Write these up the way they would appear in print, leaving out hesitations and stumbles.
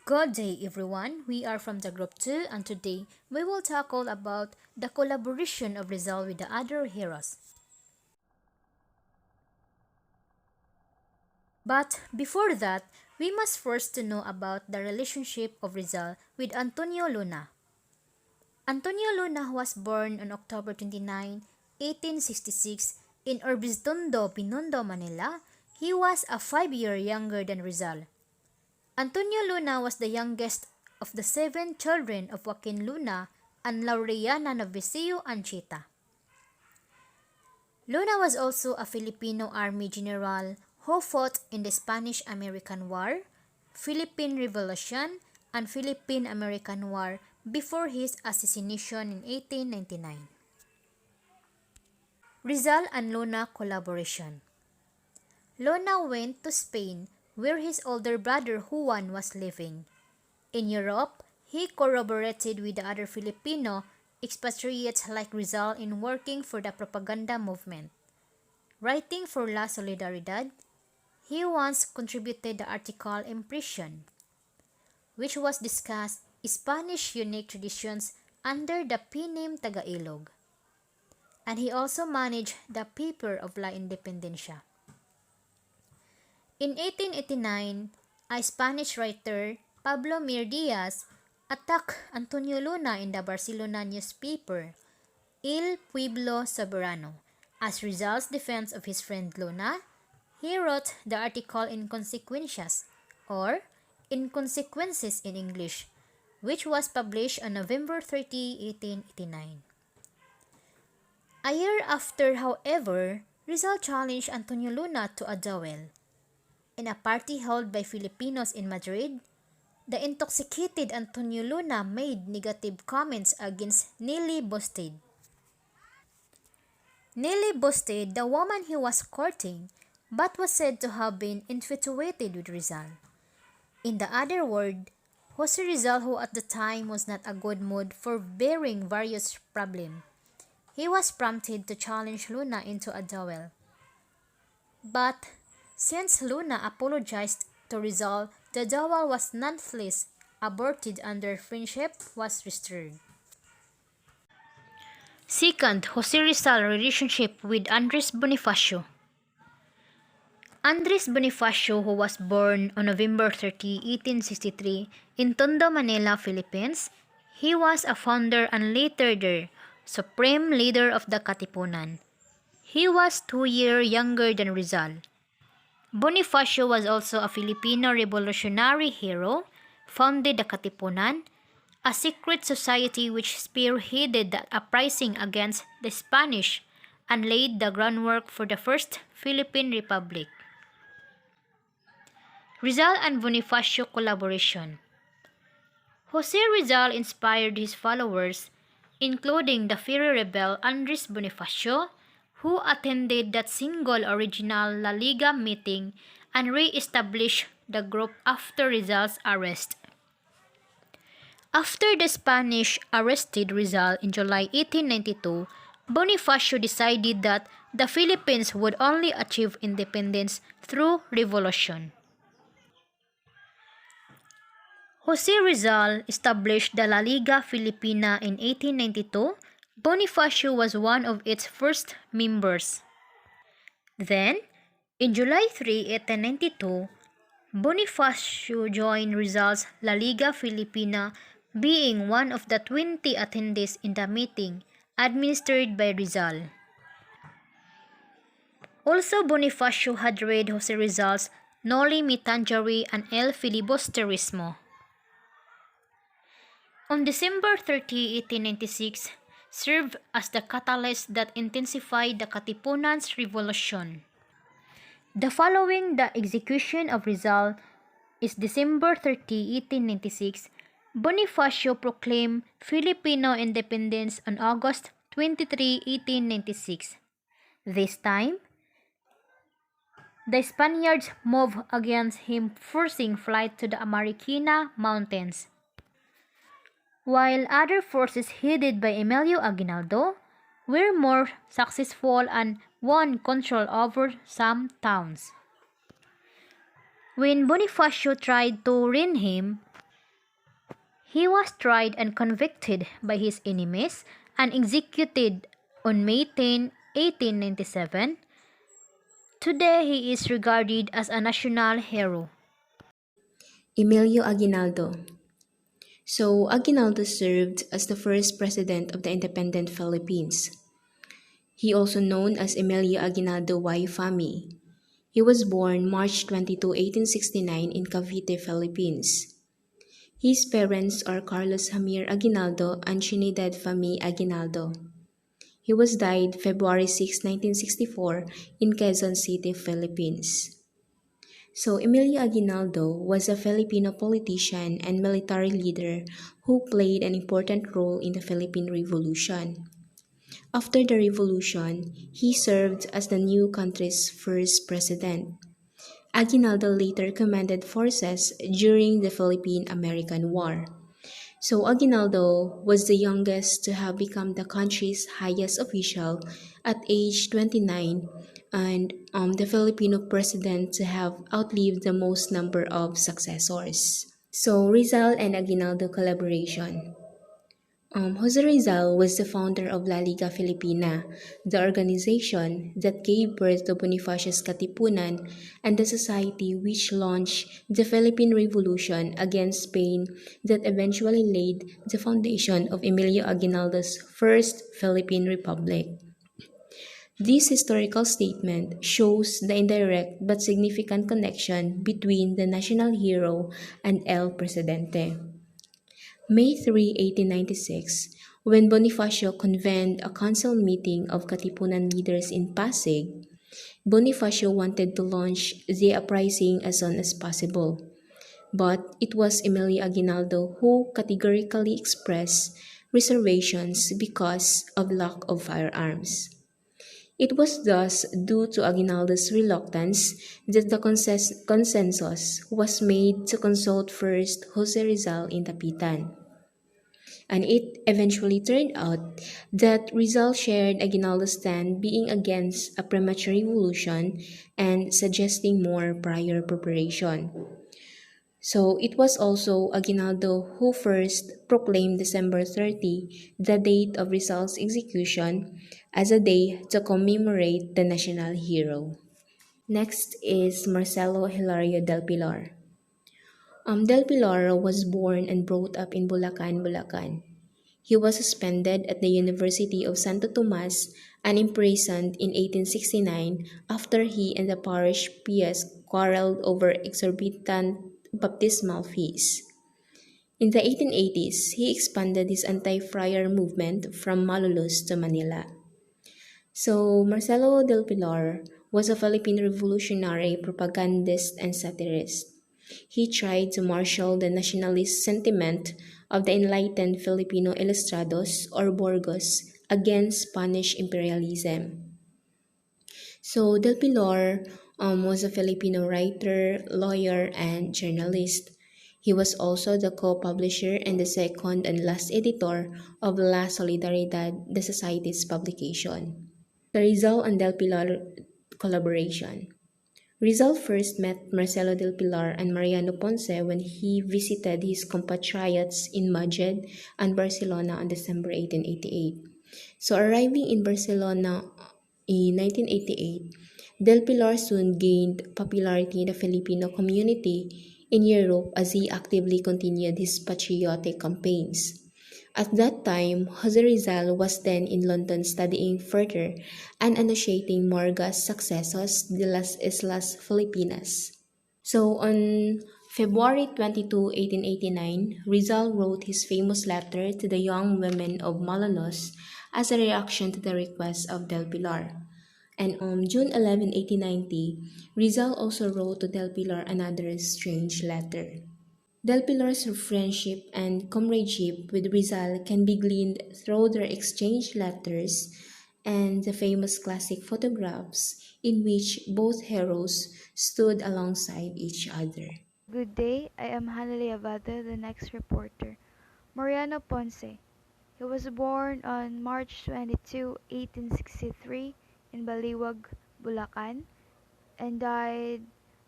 Good day everyone, we are from the group 2 and today we will tackle about the collaboration of Rizal with the other heroes. But before that, we must first to know about the relationship of Rizal with Antonio Luna. Antonio Luna was born on October 29, 1866 in Urbiztondo, Binondo, Manila. He was a 5 year younger than Rizal. Antonio Luna was the youngest of the 7 children of Joaquin Luna and Laureana Novicio Anchita. Luna was also a Filipino Army general who fought in the Spanish-American War, Philippine Revolution, and Philippine-American War before his assassination in 1899. Rizal and Luna collaboration. Luna went to Spain where his older brother Juan was living. In Europe, he collaborated with the other Filipino expatriates like Rizal in working for the propaganda movement. Writing for La Solidaridad, he once contributed the article Impression, which was discussed Spanish unique traditions under the P-name Tagalog. And he also managed the paper of La Independencia. In 1889, a Spanish writer, Pablo Mir Diaz, attacked Antonio Luna in the Barcelona newspaper, El Pueblo Soberano. As Rizal's defense of his friend Luna, he wrote the article Inconsequencias, or Inconsequences in English, which was published on November 30, 1889. A year after, however, Rizal challenged Antonio Luna to a duel. In a party held by Filipinos in Madrid, the intoxicated Antonio Luna made negative comments against Nelly Bosted. Nelly Bosted, the woman he was courting, but was said to have been infatuated with Rizal. In the other word, Jose Rizal, who at the time was not a good mood for bearing various problems, he was prompted to challenge Luna into a duel. But since Luna apologized to Rizal, the duel was nonetheless aborted and their friendship was restored. Second, Jose Rizal relationship with Andres Bonifacio. Andres Bonifacio, who was born on November 30, 1863 in Tondo, Manila, Philippines, he was a founder and later the supreme leader of the Katipunan. He was 2 years younger than Rizal. Bonifacio was also a Filipino revolutionary hero, founded the Katipunan, a secret society which spearheaded the uprising against the Spanish and laid the groundwork for the first Philippine Republic. Rizal and Bonifacio collaboration. Jose Rizal inspired his followers, including the fiery rebel Andres Bonifacio, who attended that single original La Liga meeting and re-established the group after Rizal's arrest. After the Spanish arrested Rizal in July 1892, Bonifacio decided that the Philippines would only achieve independence through revolution. Jose Rizal established the La Liga Filipina in 1892. Bonifacio was one of its first members. Then, in July 3, 1892, Bonifacio joined Rizal's La Liga Filipina, being one of the 20 attendees in the meeting administered by Rizal. Also, Bonifacio had read Jose Rizal's Noli Me Tangere and El Filibusterismo. On December 30, 1896, served as the catalyst that intensified the Katipunan's revolution. The following the execution of Rizal is December 30, 1896, Bonifacio proclaimed Filipino independence on August 23, 1896. This time, the Spaniards moved against him, forcing flight to the Marikina Mountains, while other forces headed by Emilio Aguinaldo were more successful and won control over some towns. When Bonifacio tried to ruin him, He was tried and convicted by his enemies and executed on May 10, 1897. Today he is regarded as a national hero. Emilio Aguinaldo. So, Aguinaldo served as the first president of the independent Philippines. He also known as Emilio Aguinaldo y Fami. He was born March 22, 1869 in Cavite, Philippines. His parents are Carlos Hamir Aguinaldo and Trinidad Fami Aguinaldo. He was died February 6, 1964 in Quezon City, Philippines. So Emilio Aguinaldo was a Filipino politician and military leader who played an important role in the Philippine Revolution. After the revolution, he served as the new country's first president. Aguinaldo later commanded forces during the Philippine-American War. So Aguinaldo was the youngest to have become the country's highest official at age 29 and the Filipino president to have outlived the most number of successors. So Rizal and Aguinaldo collaboration. Jose Rizal was the founder of La Liga Filipina, the organization that gave birth to Bonifacius Katipunan and the society which launched the Philippine Revolution against Spain that eventually laid the foundation of Emilio Aguinaldo's first Philippine Republic. This historical statement shows the indirect but significant connection between the national hero and El Presidente. May 3, 1896, when Bonifacio convened a council meeting of Katipunan leaders in Pasig, Bonifacio wanted to launch the uprising as soon as possible. But it was Emilio Aguinaldo who categorically expressed reservations because of lack of firearms. It was thus due to Aguinaldo's reluctance that the consensus was made to consult first Jose Rizal in Dapitan. And it eventually turned out that Rizal shared Aguinaldo's stand being against a premature revolution and suggesting more prior preparation. So it was also Aguinaldo who first proclaimed December 30, the date of Rizal's execution, as a day to commemorate the national hero. Next is Marcelo Hilario del Pilar. Del Pilar was born and brought up in Bulacan, Bulacan. He was suspended at the University of Santo Tomas and imprisoned in 1869 after he and the parish priest quarreled over exorbitant baptismal fees. In the 1880s, he expanded his anti-friar movement from Malolos to Manila. So, Marcelo del Pilar was a Philippine revolutionary propagandist and satirist. He tried to marshal the nationalist sentiment of the enlightened Filipino ilustrados or Borgos against Spanish imperialism. So Del Pilar was a Filipino writer, lawyer, and journalist. He was also the co-publisher and the second and last editor of La Solidaridad, the society's publication. The Rizal and Del Pilar collaboration. Rizal first met Marcelo del Pilar and Mariano Ponce when he visited his compatriots in Madrid and Barcelona on December 1888. So arriving in Barcelona in 1988, del Pilar soon gained popularity in the Filipino community in Europe as he actively continued his patriotic campaigns. At that time, Jose Rizal was then in London studying further and initiating Morga's successos de las Islas Filipinas. So on February 22, 1889, Rizal wrote his famous letter to the young women of Malolos as a reaction to the request of Del Pilar. And on June 11, 1890, Rizal also wrote to Del Pilar another strange letter. Del Pilar's friendship and comradeship with Rizal can be gleaned through their exchanged letters and the famous classic photographs in which both heroes stood alongside each other. Good day, I am Hanna Liavado, the next reporter. Mariano Ponce. He was born on March 22, 1863 in Baliwag, Bulacan and died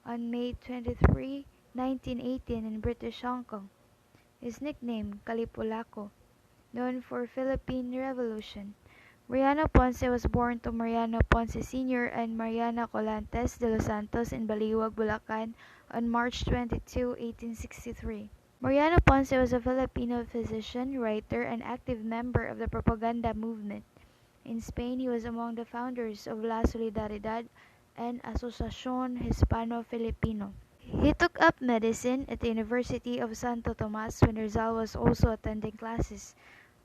on May 23, 1918 in British Hong Kong. His nickname, Kalipulaco, known for Philippine Revolution. Mariano Ponce was born to Mariano Ponce Sr. and Mariana Colantes de los Santos in Baliwag, Bulacan on March 22, 1863. Mariano Ponce was a Filipino physician, writer, and active member of the propaganda movement. In Spain, he was among the founders of La Solidaridad and Asociación Hispano-Filipino. He took up medicine at the University of Santo Tomas when Rizal was also attending classes.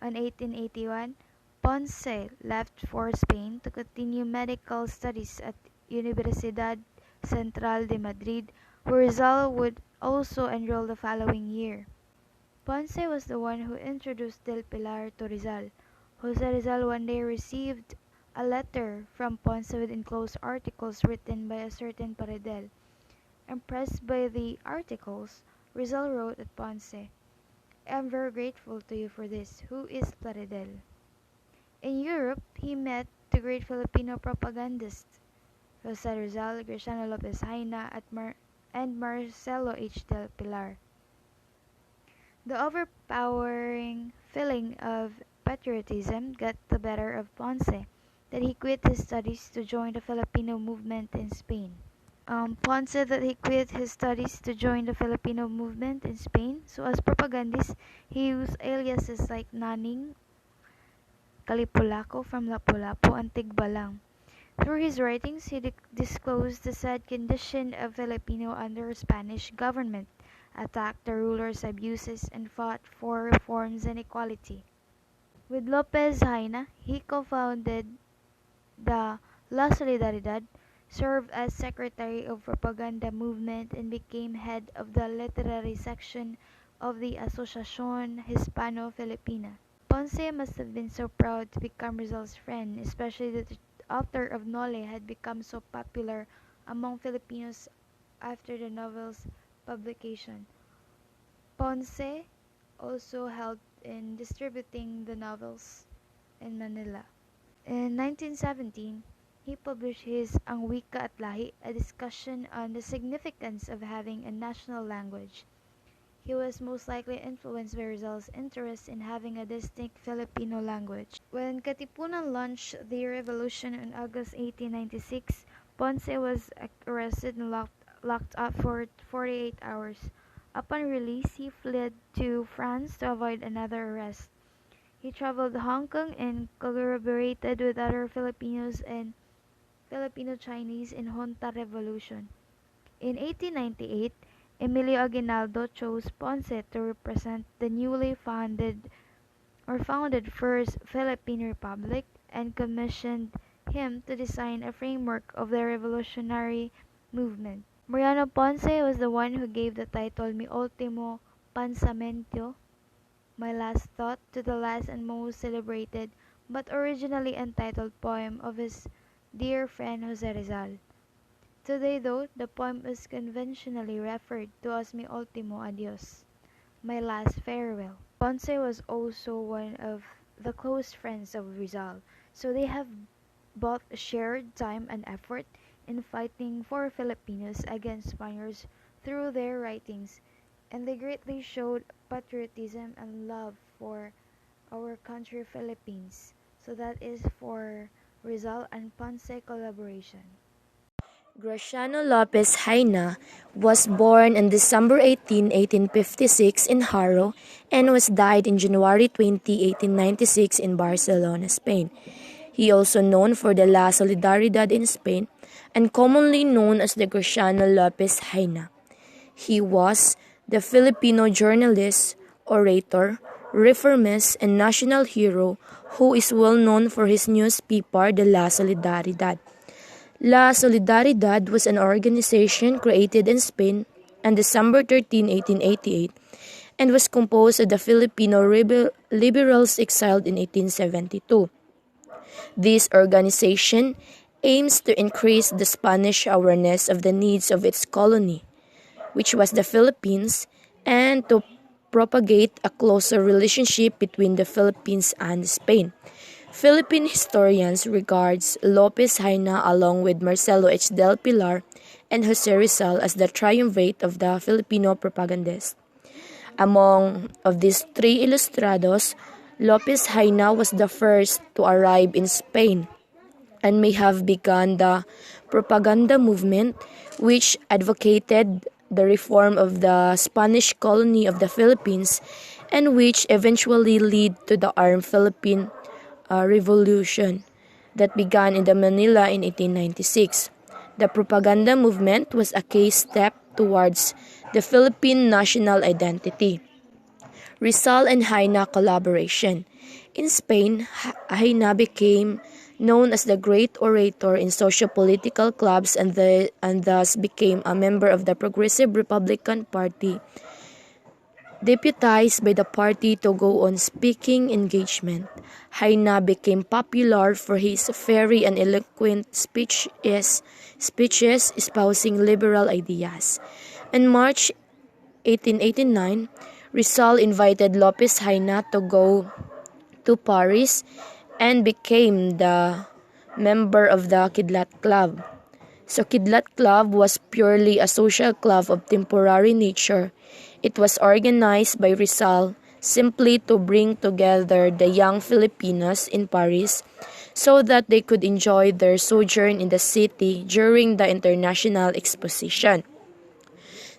In 1881, Ponce left for Spain to continue medical studies at Universidad Central de Madrid, where Rizal would also enroll the following year. Ponce was the one who introduced Del Pilar to Rizal. Jose Rizal one day received a letter from Ponce with enclosed articles written by a certain Paredel. Impressed by the articles, Rizal wrote at Ponce, "I am very grateful to you for this. Who is Paredel?" In Europe, he met the great Filipino propagandists Jose Rizal, Graciano Lopez Haina, and Marcelo H. del Pilar. The overpowering feeling of patriotism got the better of Ponce, that he quit his studies to join the Filipino movement in Spain. Ponce that he quit his studies to join the Filipino movement in Spain, so as propagandist, he used aliases like Naning, Kalipulaco from Lapu-Lapu, and Tigbalang. Through his writings, he disclosed the sad condition of Filipino under Spanish government, attacked the rulers' abuses, and fought for reforms and equality. With Lopez Haina, he co-founded the La Solidaridad, served as secretary of propaganda movement, and became head of the literary section of the Asociación Hispano-Filipina. Ponce must have been so proud to become Rizal's friend, especially that the author of Nole had become so popular among Filipinos after the novel's publication. Ponce also helped in distributing the novels in Manila. In 1917, he published his Ang Wika at Lahi, a discussion on the significance of having a national language. He was most likely influenced by Rizal's interest in having a distinct Filipino language. When Katipunan launched the revolution in August 1896, Ponce was arrested and locked up for 48 hours. Upon release, he fled to France to avoid another arrest. He traveled to Hong Kong and collaborated with other Filipinos and Filipino-Chinese in Junta Revolution. In 1898, Emilio Aguinaldo chose Ponce to represent the newly founded First Philippine Republic and commissioned him to design a framework of the revolutionary movement. Mariano Ponce was the one who gave the title Mi Ultimo Pensamento, My Last Thought, to the last and most celebrated but originally untitled poem of his dear friend Jose Rizal. Today, though, the poem is conventionally referred to as Mi Ultimo Adios, My Last Farewell. Ponce was also one of the close friends of Rizal, so they have both shared time and effort in fighting for Filipinos against Spaniards through their writings, and they greatly showed patriotism and love for our country, Philippines. So that is for Rizal and Ponce collaboration. Graciano Lopez Haina was born on December 18, 1856 in Haro and was died in January 20, 1896 in Barcelona, Spain. He also known for the La Solidaridad in Spain and commonly known as the Graciano Lopez Haina. He was the Filipino journalist, orator, reformist, and national hero who is well known for his newspaper, the La Solidaridad. La Solidaridad was an organization created in Spain on December 13, 1888, and was composed of the Filipino liberals exiled in 1872. This organization aims to increase the Spanish awareness of the needs of its colony, which was the Philippines, and to propagate a closer relationship between the Philippines and Spain. Philippine historians regards Lopez Haina along with Marcelo H. del Pilar and Jose Rizal as the triumvirate of the Filipino propagandists. Among of these three ilustrados, Lopez Haina was the first to arrive in Spain and may have begun the propaganda movement which advocated the reform of the Spanish colony of the Philippines and which eventually led to the armed Philippine Revolution that began in the Manila in 1896. The propaganda movement was a key step towards the Philippine national identity. Rizal and Haina collaboration. In Spain, Haina became known as the great orator in socio-political clubs and thus became a member of the Progressive Republican Party, deputized by the party to go on speaking engagement. Haina became popular for his fiery and eloquent speeches espousing liberal ideas. In March 1889, Rizal invited Lopez Haina to go to Paris and became the member of the Kidlat Club. So Kidlat Club was purely a social club of temporary nature. It was organized by Rizal simply to bring together the young Filipinos in Paris so that they could enjoy their sojourn in the city during the international exposition.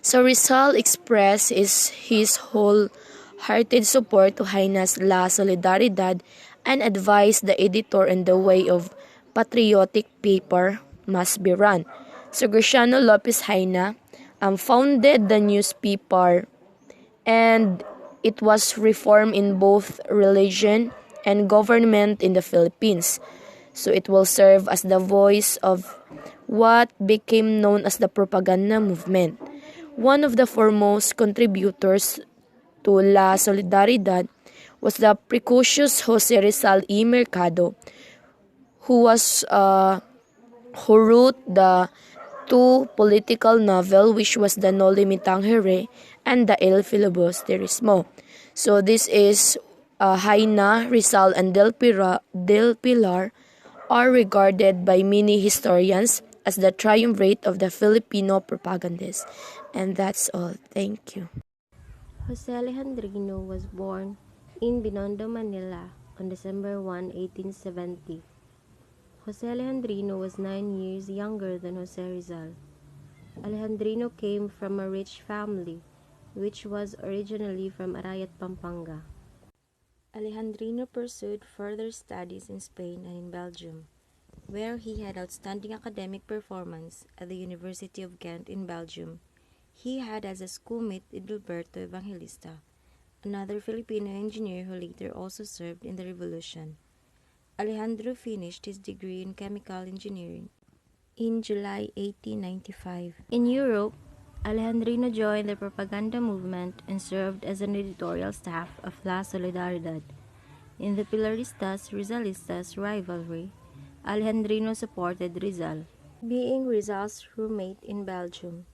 So Rizal expressed his wholehearted support to Haina's La Solidaridad and advised the editor on the way of patriotic paper must be run. So Graciano Lopez Haina founded the newspaper and it was reformed in both religion and government in the Philippines. So it will serve as the voice of what became known as the propaganda movement. One of the foremost contributors to La Solidaridad was the precocious Jose Rizal y Mercado, who wrote the two political novel which was the No Limitang Here and the El Filibusterismo. So this is Haina, Rizal, and Del Pilar are regarded by many historians as the triumvirate of the Filipino propagandists. And that's all. Thank you. Jose Alejandrino was born in Binondo, Manila on December 1, 1870. Jose Alejandrino was 9 years younger than Jose Rizal. Alejandrino came from a rich family, which was originally from Arayat, Pampanga. Alejandrino pursued further studies in Spain and in Belgium, where he had outstanding academic performance at the University of Ghent in Belgium. He had as a schoolmate Edilberto Evangelista, another Filipino engineer who later also served in the Revolution. Alejandro finished his degree in chemical engineering in July 1895. In Europe, Alejandrino joined the propaganda movement and served as an editorial staff of La Solidaridad. In the Pilaristas-Rizalistas rivalry, Alejandrino supported Rizal. Being Rizal's roommate in Belgium,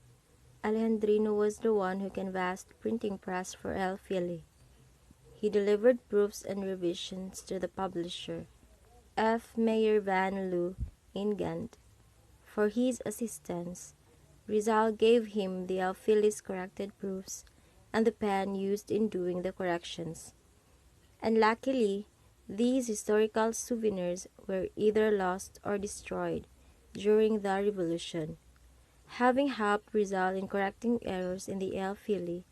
Alejandrino was the one who canvassed printing press for El Fili. He delivered proofs and revisions to the publisher, F. Meyer van Loo, in Ghent. For his assistance, Rizal gave him the El Fili's corrected proofs and the pen used in doing the corrections. And luckily, these historical souvenirs were either lost or destroyed during the Revolution. Having helped Rizal in correcting errors in the El Fili,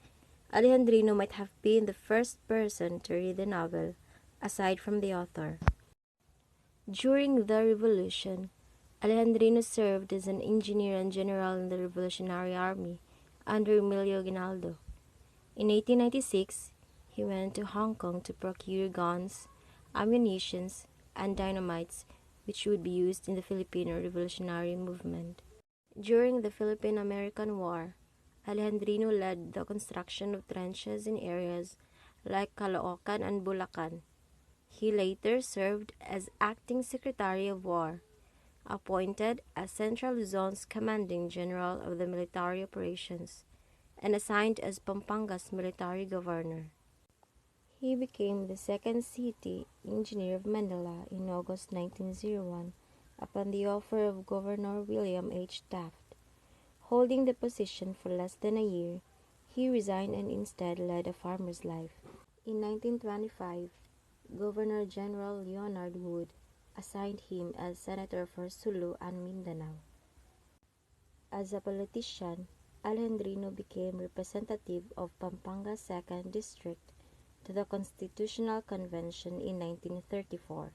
Alejandrino might have been the first person to read the novel, aside from the author. During the Revolution, Alejandrino served as an engineer and general in the Revolutionary Army under Emilio Aguinaldo. In 1896, he went to Hong Kong to procure guns, ammunitions, and dynamites which would be used in the Filipino revolutionary movement. During the Philippine-American War, Alejandrino led the construction of trenches in areas like Caloocan and Bulacan. He later served as acting Secretary of War, appointed as Central Luzon's commanding general of the military operations, and assigned as Pampanga's military governor. He became the second city engineer of Manila in August 1901 upon the offer of Governor William H. Taft. Holding the position for less than a year, He resigned and instead led a farmer's life. In 1925, Governor-General Leonard Wood assigned him as senator for Sulu and Mindanao. As a politician, Alejandrino became representative of Pampanga's 2nd District to the Constitutional Convention in 1934.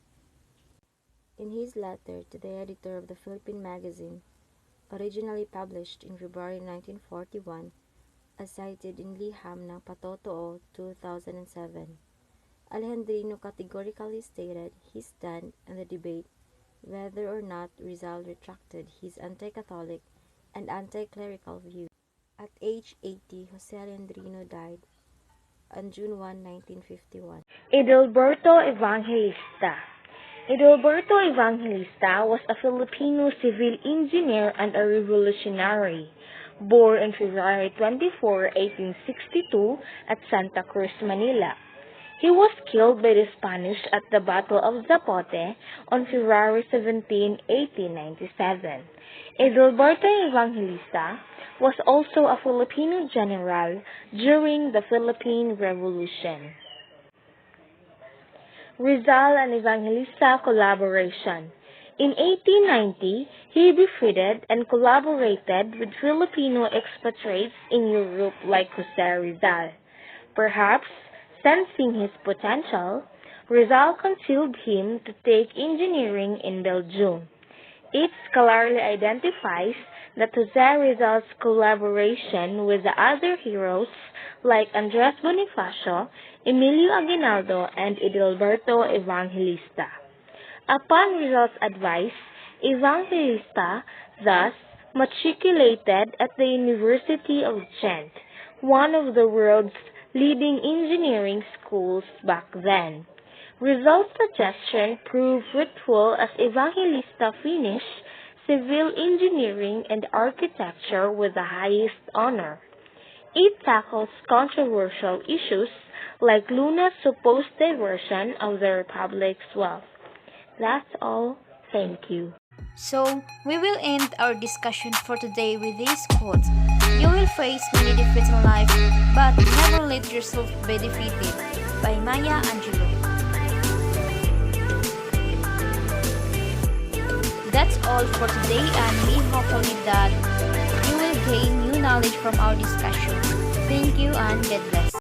In his letter to the editor of the Philippine Magazine, originally published in February 1941, as cited in Liham ng Patotoo 2007, Alejandrino categorically stated his stand on the debate whether or not Rizal retracted his anti-Catholic and anti-clerical views. At age 80, Jose Alejandrino died on June 1, 1951. Edilberto Evangelista. Edilberto Evangelista was a Filipino civil engineer and a revolutionary. Born on February 24, 1862 at Santa Cruz, Manila. He was killed by the Spanish at the Battle of Zapote on February 17, 1897. Edilberto Evangelista was also a Filipino general during the Philippine Revolution. Rizal and Evangelista collaboration. In 1890, he befriended and collaborated with Filipino expatriates in Europe like Jose Rizal. Perhaps, sensing his potential, Rizal concealed him to take engineering in Belgium. It scholarly identifies that Jose Rizal's collaboration with the other heroes like Andres Bonifacio, Emilio Aguinaldo, and Edilberto Evangelista. Upon Rizal's advice, Evangelista thus matriculated at the University of Ghent, one of the world's leading engineering schools back then. Rizal's suggestion proved fruitful as Evangelista finished civil engineering and architecture with the highest honor. It tackles controversial issues like Luna's supposed diversion of the Republic's wealth. That's all. Thank you. So, we will end our discussion for today with this quote. You will face many defeats in life, but never let yourself be defeated. By Maya Angelou. That's all for today, and we hopefully that you will gain new knowledge from our discussion. Thank you and God bless.